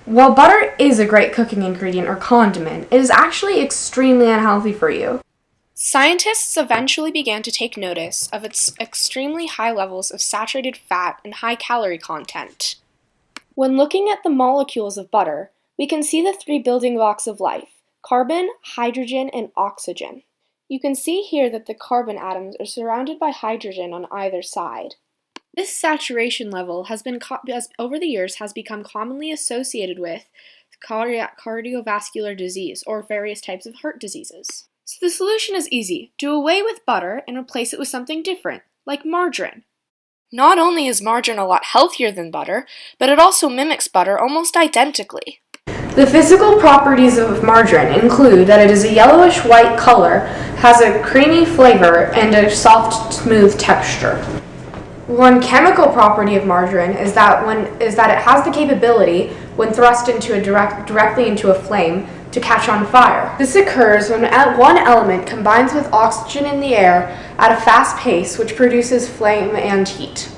While butter is a great cooking ingredient or condiment, it is actually extremely unhealthy for you. Scientists eventually began to take notice of its extremely high levels of saturated fat and high calorie content. When looking at the molecules of butter, we can see the three building blocks of life: carbon, hydrogen, and oxygen. You can see here that the carbon atoms are surrounded by hydrogen on either side. This saturation level over the years has become commonly associated with cardiovascular disease or various types of heart diseases. So the solution is easy. Do away with butter and replace it with something different, like margarine. Not only is margarine a lot healthier than butter, but it also mimics butter almost identically. The physical properties of margarine include that it is a yellowish-white color, has a creamy flavor, and a soft, smooth texture. One chemical property of margarine is that it has the capability, when thrust directly into a flame, to catch on fire. This occurs when one element combines with oxygen in the air at a fast pace, which produces flame and heat.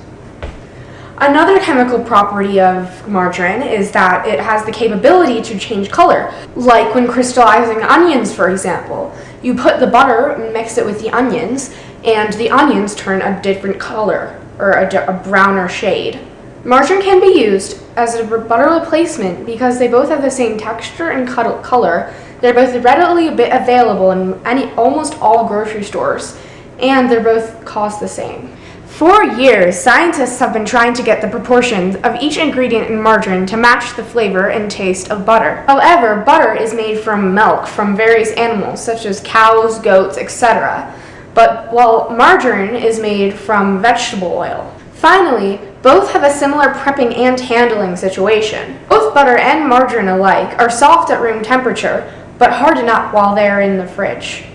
Another chemical property of margarine is that it has the capability to change color, like when crystallizing onions, for example. You put the butter and mix it with the onions, and the onions turn a different color, or a browner shade. Margarine can be used as a butter replacement because they both have the same texture and color. They're both readily available in almost all grocery stores, and they both cost the same. For years, scientists have been trying to get the proportions of each ingredient in margarine to match the flavor and taste of butter. However, butter is made from milk from various animals, such as cows, goats, etc., while margarine is made from vegetable oil. Finally, both have a similar prepping and handling situation. Both butter and margarine alike are soft at room temperature, but harden up while they are in the fridge.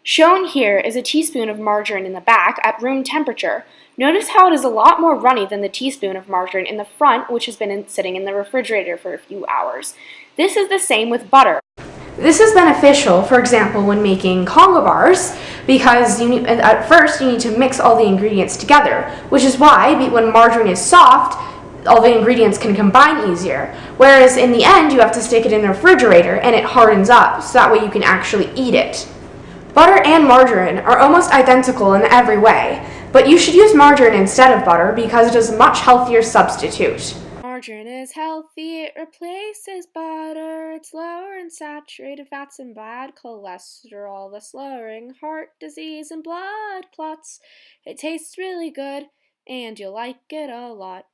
Shown here is a teaspoon of margarine in the back at room temperature. Notice how it is a lot more runny than the teaspoon of margarine in the front, which has been sitting in the refrigerator for a few hours. This is the same with butter. This is beneficial, for example, when making Congo bars, because at first you need to mix all the ingredients together, which is why when margarine is soft, all the ingredients can combine easier, whereas in the end you have to stick it in the refrigerator and it hardens up, so that way you can actually eat it. Butter and margarine are almost identical in every way, but you should use margarine instead of butter because it is a much healthier substitute. Margarine is healthy, it replaces butter, it's lower in saturated fats and bad cholesterol, thus lowering heart disease and blood clots. It tastes really good, and you'll like it a lot.